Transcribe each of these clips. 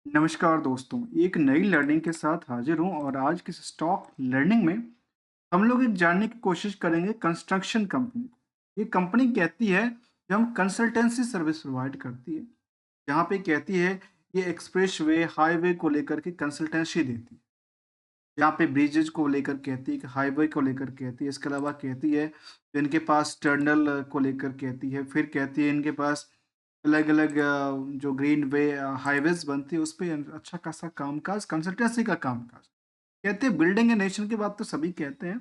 नमस्कार दोस्तों, एक नई लर्निंग के साथ हाजिर हूँ और आज की इस स्टॉक लर्निंग में हम लोग एक जानने की कोशिश करेंगे कंस्ट्रक्शन कंपनी। ये कंपनी कहती है कि हम कंसल्टेंसी सर्विस प्रोवाइड करती है, जहाँ पे कहती है ये एक्सप्रेस वे हाईवे को लेकर के कंसल्टेंसी देती है। यहाँ पे ब्रिजेज को लेकर कहती है कि हाईवे को लेकर कहती है, इसके अलावा कहती है तो इनके पास टर्नल को लेकर कहती है, फिर कहती है इनके पास अलग अलग जो ग्रीन वे हाईवेज बनती है उस पे अच्छा खासा कामकाज कंसल्टेंसी का कामकाज कहते हैं। बिल्डिंग ए नेशन की बात तो सभी कहते हैं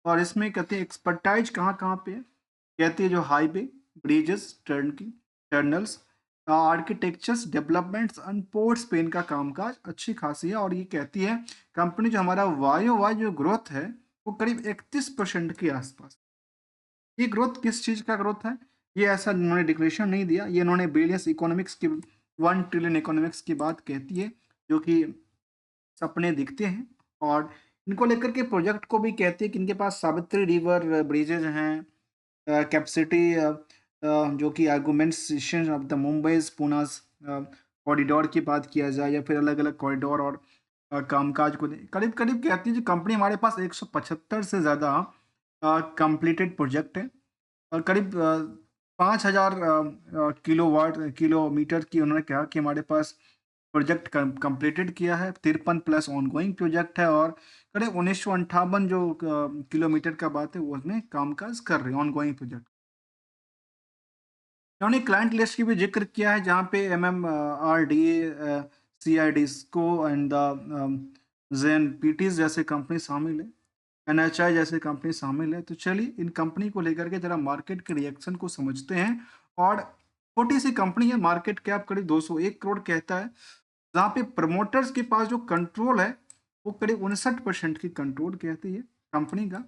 और इसमें कहते हैं एक्सपर्टाइज कहाँ कहाँ पे है। कहती है जो highway, bridges, tunnels, architectures, developments and ports पे इनका कामकाज अच्छी खासी है। और ये कहती है कंपनी जो हमारा वाई जो ग्रोथ है वो करीब 31% के आसपास। ये ग्रोथ किस चीज़ का ग्रोथ है? ये ऐसा इन्होंने डिक्लेरेशन नहीं दिया, ये इन्होंने बिलियंस इकोनॉमिक्स की 1 ट्रिलियन इकोनॉमिक्स की बात कहती है, जो कि सपने दिखते हैं। और इनको लेकर के प्रोजेक्ट को भी कहती है कि इनके पास सावित्री रिवर ब्रिजेज हैं, कैपेसिटी जो कि आर्गुमेंटेशन ऑफ द मुंबईज़ पुणाज़ कॉरिडोर की बात किया जाए या फिर अलग-अलग कॉरिडोर और कामकाज को करीब-करीब कहती है जो कंपनी हमारे पास 175 से ज़्यादा कंप्लीटेड प्रोजेक्ट है और करीब 5000 किलोमीटर की उन्होंने कहा कि हमारे पास प्रोजेक्ट कंप्लीटेड किया है, 53 प्लस ऑनगोइंग प्रोजेक्ट है और करीब 1958 जो किलोमीटर का बात है वो उसमें कामकाज कर रहे हैं ऑनगोइंग प्रोजेक्ट। उन्होंने क्लाइंट लिस्ट की भी ज़िक्र किया है जहाँ पे MMRDA, CIDSCO एंड द ज़ेनपीटीज़ जैसे कंपनी शामिल है, NHI जैसे कंपनी शामिल है। तो चलिए इन कंपनी को लेकर के ज़रा मार्केट के रिएक्शन को समझते हैं। और छोटी-सी कंपनी है, मार्केट कैप करीब 201 करोड़ कहता है, जहाँ पे प्रमोटर्स के पास जो कंट्रोल है, वो करीब 59% की कंट्रोल कहती है कंपनी का।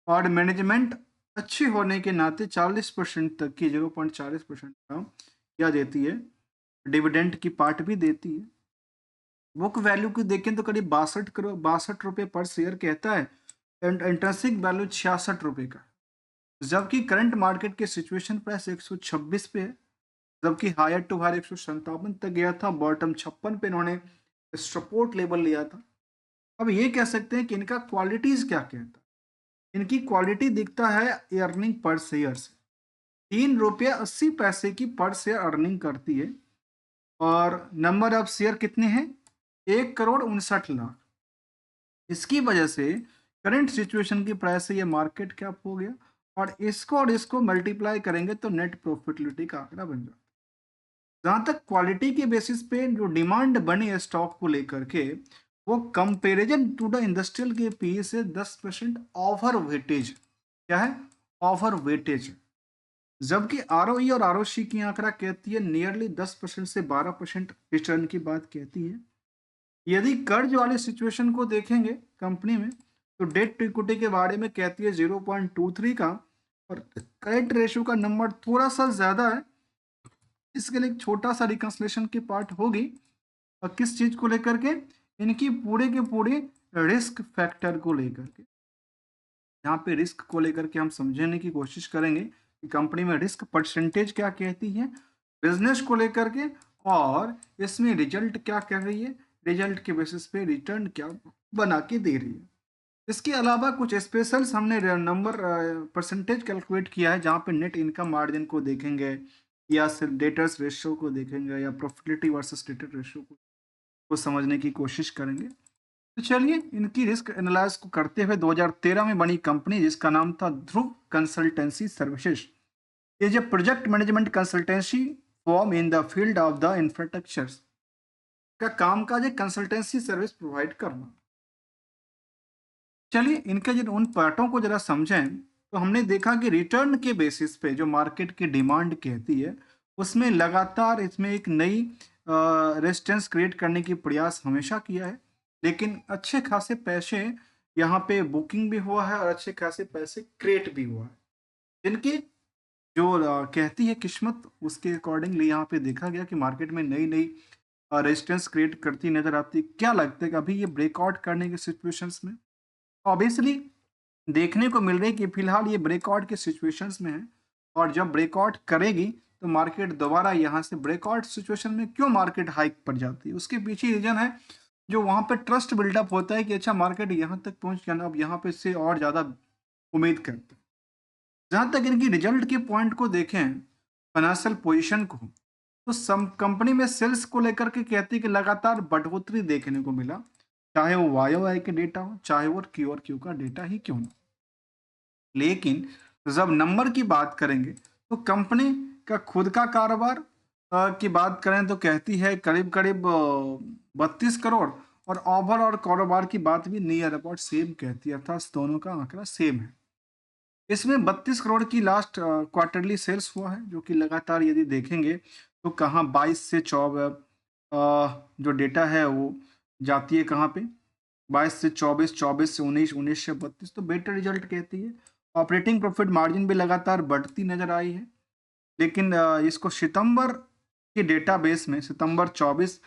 और मैनेजमेंट अच्छी होने के नाते 40% तक की 0.40% का क्या देती है, डिविडेंड की पार्ट भी देती है। बुक वैल्यू की देखें तो करीब 62 रुपये पर शेयर कहता है एंड इंट्रिंसिक वैल्यू 66 रुपये का है। जबकि करंट मार्केट के सिचुएशन प्राइस 126 पे है, जबकि हायर टू हायर 157 तक गया था, बॉटम 56 पे इन्होंने सपोर्ट लेवल लिया था। अब ये कह सकते हैं कि इनका क्वालिटीज क्या कहता है। इनकी क्वालिटी दिखता है अर्निंग पर शेयर से, 3 रुपये 80 पैसे की पर शेयर अर्निंग करती है। और नंबर ऑफ शेयर कितने हैं? 1 करोड़ 59 लाख। इसकी वजह से करंट सिचुएशन की प्राइस से ये मार्केट कैप हो गया। और इसको मल्टीप्लाई करेंगे तो नेट प्रॉफिटेबिलिटी का आंकड़ा बन जाता है। जहाँ तक क्वालिटी के बेसिस पे जो डिमांड बनी है स्टॉक को लेकर के, वो कंपैरिजन टू द इंडस्ट्रियल के पी से 10% ओवर वेटेज। क्या है? Over weightage. जबकि आरओई और आरओसी की आंकड़ा कहती है नियरली 10% से 12% रिटर्न की बात कहती है। यदि कर्ज वाले सिचुएशन को देखेंगे कंपनी में, तो डेट टू इक्विटी के बारे में कहती है 0.23 का, और करंट रेशियो का नंबर थोड़ा सा ज्यादा है। इसके लिए एक छोटा सा रिकंसलेशन की पार्ट होगी। और किस चीज को लेकर के? इनकी पूरे के पूरे रिस्क फैक्टर को लेकर के। यहाँ पे रिस्क को लेकर के हम समझने की कोशिश करेंगे कि कंपनी में रिस्क परसेंटेज क्या कहती है बिजनेस को लेकर के, और इसमें रिजल्ट क्या कर रही है, रिजल्ट के बेसिस पे रिटर्न क्या बना के दे रही है। इसके अलावा कुछ स्पेशल्स हमने नंबर परसेंटेज कैलकुलेट किया है, जहाँ पे नेट इनकम मार्जिन को देखेंगे या सिर्फ डेटर्स रेशियो को देखेंगे या प्रॉफिटेबिलिटी वर्सेस डेटर रेशियो को समझने की कोशिश करेंगे। तो चलिए इनकी रिस्क एनालाइज को करते हुए 2013 में बनी कंपनी जिसका नाम था Dhruv consultancy services, is a project management consultancy firm in the field of the infrastructure. का कामकाज है कंसल्टेंसी सर्विस प्रोवाइड करना। चलिए इनके जिन उन पार्टों को जरा समझें, तो हमने देखा कि रिटर्न के बेसिस पे जो मार्केट की डिमांड कहती है, उसमें लगातार इसमें एक नई रेजिस्टेंस क्रिएट करने की प्रयास हमेशा किया है। लेकिन अच्छे खासे पैसे यहाँ पे बुकिंग भी हुआ है और अच्छे खासे पैसे क्रिएट भी हुआ है। इनकी जो कहती है किस्मत, उसके अकॉर्डिंगली यहाँ पे देखा गया कि मार्केट में नई नई रेजिस्टेंस क्रिएट करती नजर आती है। क्या लगता है कि अभी ये ब्रेकआउट करने के सिचुएशंस में? ऑब्वियसली देखने को मिल रही है कि फिलहाल ये ब्रेकआउट के सिचुएशंस में है, और जब ब्रेकआउट करेगी तो मार्केट दोबारा यहाँ से ब्रेकआउट सिचुएशन में क्यों मार्केट हाइक पर जाती है, उसके पीछे रीजन है जो वहाँ पे ट्रस्ट बिल्डअप होता है कि अच्छा मार्केट यहाँ तक पहुँच गया ना, अब यहाँ पे इससे और ज़्यादा उम्मीद करते हैं। जहाँ तक इनकी रिजल्ट के पॉइंट को देखें, फाइनेंशियल पोजीशन को, तो सम कंपनी में सेल्स को लेकर के कहती है कि लगातार बढ़ोतरी देखने को मिला, चाहे वो वाई के डेटा हो, चाहे वो क्यू का डेटा ही क्यों ना। लेकिन जब नंबर की बात करेंगे तो कंपनी का खुद का कारोबार की बात करें तो कहती है करीब करीब 32 करोड़, और ओवरऑल कारोबार की बात भी नियर अबाउट सेम कहती है, अर्थात दोनों का आंकड़ा सेम है। इसमें 32 करोड़ की लास्ट क्वार्टरली सेल्स हुआ है, जो कि लगातार यदि देखेंगे तो कहाँ 22 से 24 जो डेटा है वो जाती है कहाँ पे, 22 से 24, 24 से 19, 19 से 32, तो बेटर रिजल्ट कहती है। ऑपरेटिंग प्रॉफिट मार्जिन भी लगातार बढ़ती नजर आई है, लेकिन इसको सितंबर के डेटाबेस में, सितंबर 24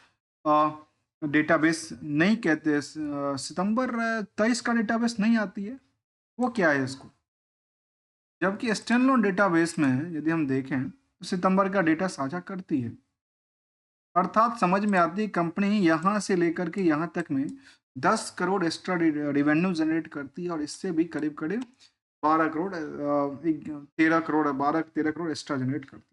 डेटाबेस नहीं कहते, सितंबर 23 का डेटाबेस नहीं आती है, वो क्या है इसको, जबकि स्टैंडअलोन डेटाबेस में यदि हम देखें तो सितंबर का डेटा साझा करती है। अर्थात समझ में आती है कंपनी यहाँ से लेकर के यहाँ तक में 10 करोड़ एक्स्ट्रा रेवेन्यू जनरेट करती है, और इससे भी करीब करीब 12 करोड़ 13 करोड़ 12-13 करोड़ एक्स्ट्रा जनरेट करती है।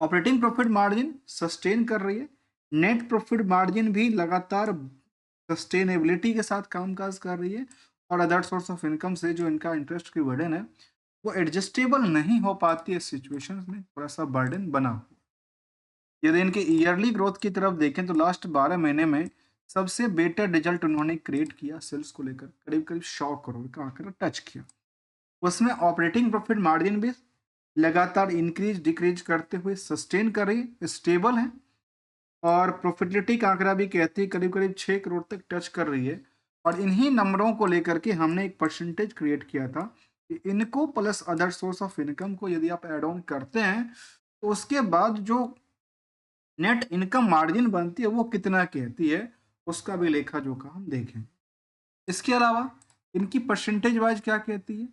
ऑपरेटिंग प्रॉफिट मार्जिन सस्टेन कर रही है, नेट प्रॉफिट मार्जिन भी लगातार सस्टेनेबिलिटी के साथ कामकाज कर रही है, और अदर सोर्स ऑफ इनकम से जो इनका इंटरेस्ट की बर्डन है वो एडजस्टेबल नहीं हो पाती है, सिचुएशन में थोड़ा सा बर्डन बना हुआ। यदि इनके ईयरली ग्रोथ की तरफ देखें तो लास्ट 12 महीने में सबसे बेटर रिजल्ट उन्होंने क्रिएट किया, सेल्स को लेकर करीब करीब 100 करोड़ का आंकड़ा टच किया। उसमें ऑपरेटिंग प्रॉफिट मार्जिन भी लगातार इंक्रीज डिक्रीज करते हुए सस्टेन कर रही है, स्टेबल है, और प्रॉफिटेबिलिटी का आंकड़ा भी कहती है करीब करीब 6 करोड़ तक टच कर रही है। और इन्हीं नंबरों को लेकर के हमने एक परसेंटेज क्रिएट किया था कि इनको plus other source of income को यदि आप एड ऑन करते हैं तो उसके बाद जो नेट इनकम मार्जिन बनती है वो कितना कहती है, उसका भी लेखा जोखा हम देखें। इसके अलावा इनकी परसेंटेज वाइज क्या कहती है,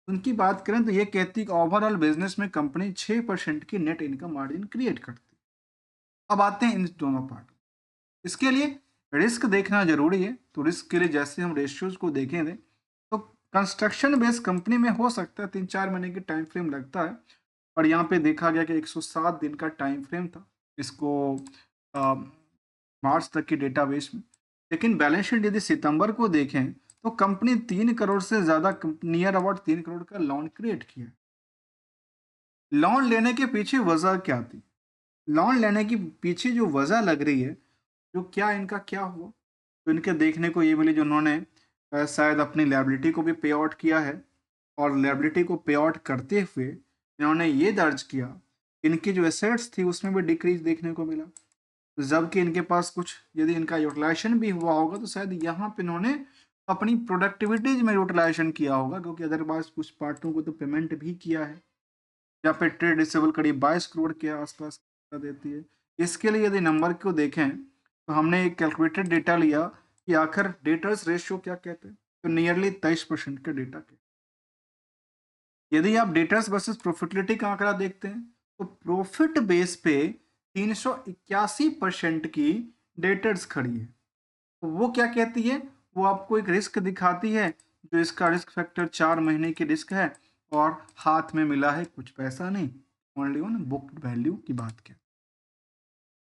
उनकी बात करें तो ये कहती है कि ओवरऑल बिजनेस में कंपनी 6% की नेट इनकम मार्जिन क्रिएट करती है। अब आते हैं इन दोनों पार्ट, इसके लिए रिस्क देखना जरूरी है। तो रिस्क के लिए जैसे हम रेशियोज को देखेंगे तो कंस्ट्रक्शन बेस्ड कंपनी में हो सकता है 3-4 महीने की टाइम फ्रेम लगता है, और यहाँ पे देखा गया कि 107 दिन का टाइम फ्रेम था इसको मार्च तक की डेटाबेस में। लेकिन बैलेंस शीट यदि सितंबर को देखें तो कंपनी 3 करोड़ से ज्यादा, नियर अबाउट 3 करोड़ का लोन क्रिएट किया। लोन लेने के पीछे वजह क्या थी, लोन लेने के पीछे जो वजह लग रही है, जो क्या इनका क्या हुआ, तो इनके देखने को ये मिली जो उन्होंने शायद अपनी लायबिलिटी को भी पे आउट किया है, और लायबिलिटी को पे आउट करते हुए इन्होंने ये दर्ज किया इनकी जो एसेट्स थी उसमें भी डिक्रीज देखने को मिला, जबकि इनके पास कुछ यदि इनका यूटिलाइजेशन भी हुआ होगा तो शायद यहाँ पे इन्होंने अपनी प्रोडक्टिविटीज में यूटिलाइजेशन किया होगा, क्योंकि अदरवाइज कुछ पार्टों को तो पेमेंट भी किया है। या फिर ट्रेड रिसीवेबल करीब 22 करोड़ के आसपास देती है। इसके लिए यदि नंबर को देखें तो हमने एक कैलकुलेटेड डेटा लिया कि आखिर डेटर्स रेशियो क्या कहते हैं, तो नियरली 23% के डेटा के। यदि आप डेटर्स वर्सेस प्रॉफिटेबिलिटी का आंकड़ा देखते हैं तो प्रॉफिट बेस पे 381% की डेटर्स खड़ी है। तो वो क्या कहती है, वो आपको एक रिस्क दिखाती है, जो इसका रिस्क फैक्टर 4 महीने की रिस्क है, और हाथ में मिला है कुछ पैसा नहीं, ओनली ऑन बुक वैल्यू की बात करें।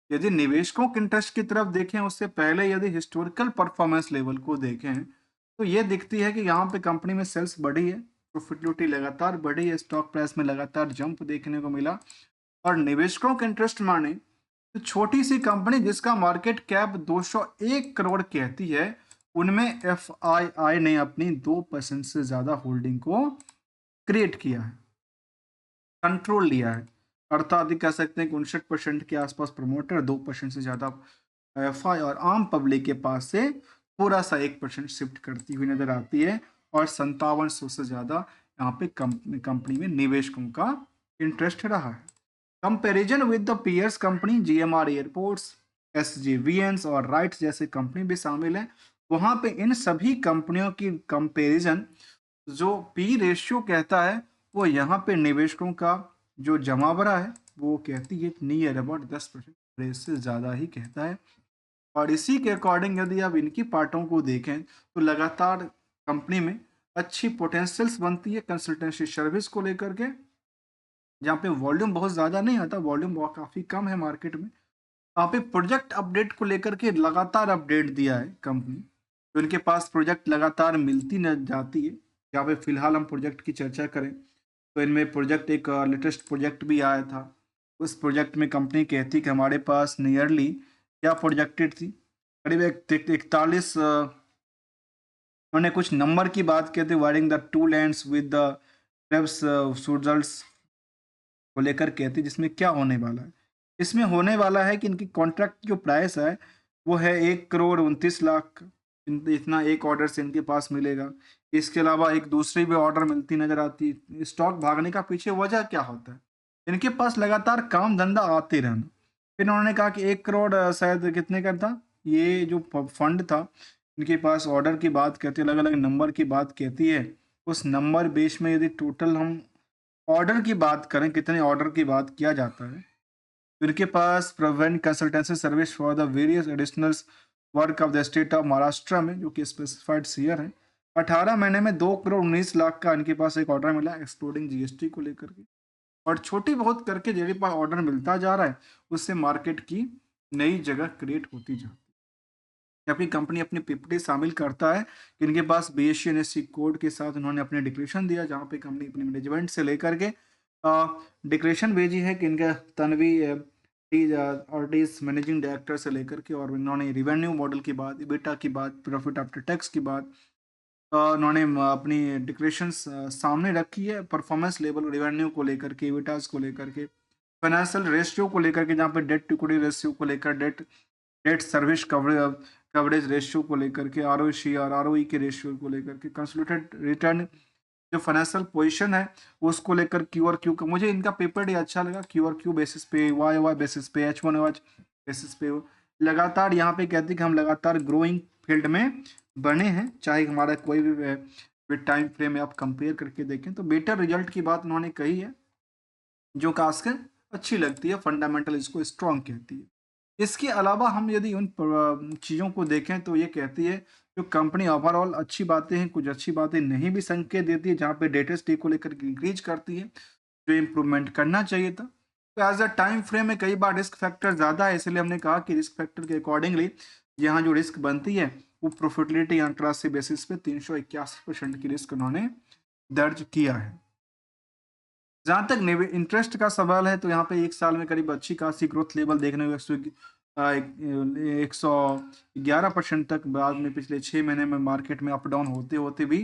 यदि निवेशकों के इंटरेस्ट की तरफ देखें उससे पहले यदि हिस्टोरिकल परफॉर्मेंस लेवल को देखें तो ये दिखती है कि यहाँ पे कंपनी में सेल्स बढ़ी है, प्रॉफिटेबिलिटी लगातार बढ़ी है, स्टॉक प्राइस में लगातार जंप देखने को मिला, और निवेशकों के इंटरेस्ट माने तो छोटी सी कंपनी जिसका मार्केट कैप 201 करोड़ कहती है, उनमें एफआईआई ने अपनी 2% से ज्यादा होल्डिंग को क्रिएट किया है, कंट्रोल लिया है। अर्थात कह सकते हैं कि 59% के आसपास प्रमोटर, 2% से ज्यादा एफआई, और आम पब्लिक के पास से पूरा सा 1% शिफ्ट करती हुई नजर आती है, और 5700 से ज्यादा यहाँ पे कंपनी में निवेशकों का इंटरेस्ट रहा है। Comparison with the peers company, GMR airports, SJVN और राइट्स जैसे कंपनी भी शामिल है। वहां पे इन सभी कंपनियों की कंपैरिजन जो पी रेशियो कहता है वो यहाँ पे निवेशकों का जो जमावरा है वो कहती है नियर अबाउट 10% एवरेज से ज़्यादा ही कहता है। और इसी के अकॉर्डिंग यदि आप इनकी पार्टों को देखें तो लगातार कंपनी में अच्छी पोटेंशियल्स बनती है कंसल्टेंसी सर्विस को लेकर के, जहाँ पे वॉल्यूम बहुत ज़्यादा नहीं आता, वॉल्यूम बहुत काफ़ी कम है मार्केट में। वहाँ पे प्रोजेक्ट अपडेट को लेकर के लगातार अपडेट दिया है कंपनी, तो इनके पास प्रोजेक्ट लगातार मिलती न जाती है। यहाँ पे फिलहाल हम प्रोजेक्ट की चर्चा करें तो इनमें प्रोजेक्ट एक लेटेस्ट प्रोजेक्ट भी आया था। उस प्रोजेक्ट में कंपनी कहती कि हमारे पास नियरली क्या प्रोजेक्टेड थी, करीब 41 उन्होंने कुछ नंबर की बात की थी, wiring the two lands with the Krebs results को लेकर कहती, जिसमें क्या होने वाला है। इसमें होने वाला है कि इनकी कॉन्ट्रैक्ट जो प्राइस है वो है 1,29,00,000, इतना एक ऑर्डर से इनके पास मिलेगा। इसके अलावा एक दूसरी भी ऑर्डर मिलती नजर आती है। स्टॉक भागने का पीछे वजह क्या होता है, इनके पास लगातार काम धंधा आते रहना। फिर उन्होंने कहा कि 1 करोड़ शायद कितने का था ये जो फंड था, इनके पास ऑर्डर की बात कहती है, अलग अलग नंबर की बात कहती है। उस नंबर बेस में यदि टोटल हम ऑर्डर की बात करें, कितने ऑर्डर की बात किया जाता है, तो इनके पास provide consultancy service for the various additional work of the state of Maharashtra में, जो कि स्पेसिफाइड शेयर है। 18 महीने में 2,19,00,000 का इनके पास एक ऑर्डर मिला एक्सक्लूडिंग जीएसटी को लेकर के। और छोटी बहुत करके जिनके पास ऑर्डर मिलता जा रहा है उससे मार्केट की नई जगह क्रिएट होती जाती है। अपनी कंपनी अपनी पीपीटी शामिल करता है कि इनके पास बीएससी एनएससी कोड के साथ उन्होंने अपने डिक्लेरेशन दिया, जहाँ पे कंपनी अपनी मैनेजमेंट से लेकर के डिक्लेरेशन भेजी है कि इनका तनवी आर्टिस्ट मैनेजिंग डायरेक्टर से लेकर के, और इन्होंने रिवेन्यू मॉडल की बात, इबिटा की बात, प्रॉफिट आफ्टर टैक्स की बात, उन्होंने अपनी डिक्लेरेशन सामने रखी है। परफॉर्मेंस लेवल रेवेन्यू को लेकर के, इबिटास को लेकर के, फाइनेंशियल रेशियो को लेकर के, जहाँ पे डेट टू इक्विटी रेशियो को लेकर, debt debt service coverage ratio को लेकर के, आरओसीआर आरओई के रेशियो को लेकर के, कंसोलिडेटेड रिटर्न जो फाइनेंशियल पोजीशन है उसको लेकर, क्यू और क्यू का मुझे इनका पेपर डे अच्छा लगा, क्यू और क्यू बेसिस पे, वाई वाई बेसिस पे, H1 बेसिस पे, लगातार यहाँ पे कहती कि हम लगातार ग्रोइंग फील्ड में बने हैं, चाहे हमारा कोई भी टाइम फ्रेम में आप कंपेयर करके देखें तो बेटर रिजल्ट की बात उन्होंने कही है, जो खासकर अच्छी लगती है, फंडामेंटल इसको स्ट्रॉन्ग कहती है। इसके अलावा हम यदि उन चीज़ों को देखें तो ये कहती है जो कंपनी ओवरऑल अच्छी बातें हैं, कुछ अच्छी बातें नहीं भी संकेत देती है, जहाँ पे डेटा स्टेक को लेकर इंक्रीज करती है, जो इम्प्रूवमेंट करना चाहिए था। तो एज अ टाइम फ्रेम में कई बार रिस्क फैक्टर ज़्यादा है, इसलिए हमने कहा कि रिस्क फैक्टर के अकॉर्डिंगली यहाँ जो रिस्क बनती है वो प्रॉफिटेबिलिटी अंतरराष्ट्रीय बेसिस पे 381% की रिस्क उन्होंने दर्ज किया है। जहाँ तक इंटरेस्ट का सवाल है तो यहाँ पे एक साल में करीब अच्छी खासी ग्रोथ लेवल देखने को 111% तक, बाद में पिछले 6 महीने में मार्केट में अप डाउन होते होते भी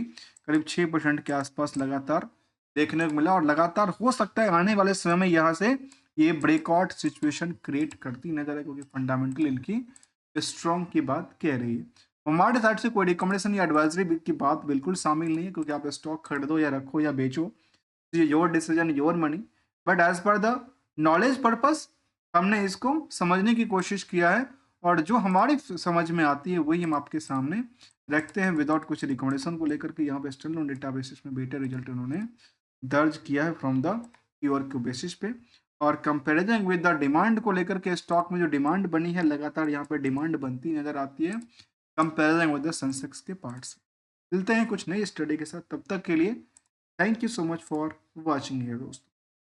करीब 6% के आसपास लगातार देखने को मिला, और लगातार हो सकता है आने वाले समय में यहाँ से ये ब्रेकआउट सिचुएशन क्रिएट करती नजर है, क्योंकि फंडामेंटल इनकी स्ट्रॉन्ग की बात कह रही है। हमारे साइड से कोई रिकमेंडेशन या एडवाइजरी की बात बिल्कुल शामिल नहीं है, क्योंकि आप स्टॉक खरीदो या रखो या बेचो, your decision your money, but as per the knowledge purpose हमने इसको समझने की कोशिश किया है, और जो हमारी समझ में आती है वही हम आपके सामने रखते हैं विदाउट कुछ रिकमेंडेशन को लेकर के। यहाँ पे स्टैंडर्ड डेटा बेसिस में बेटर रिजल्ट उन्होंने दर्ज किया है from the Q Q basis पे, और कंपेरिजन विद द डिमांड को लेकर के स्टॉक में जो डिमांड बनी है लगातार यहाँ पे डिमांड बनती नजर आती है कंपेरिजन विद द सेंसेक्स के पार्ट्स। मिलते हैं कुछ नई स्टडी के साथ, तब तक के लिए thank you so much for watching here दोस्तों।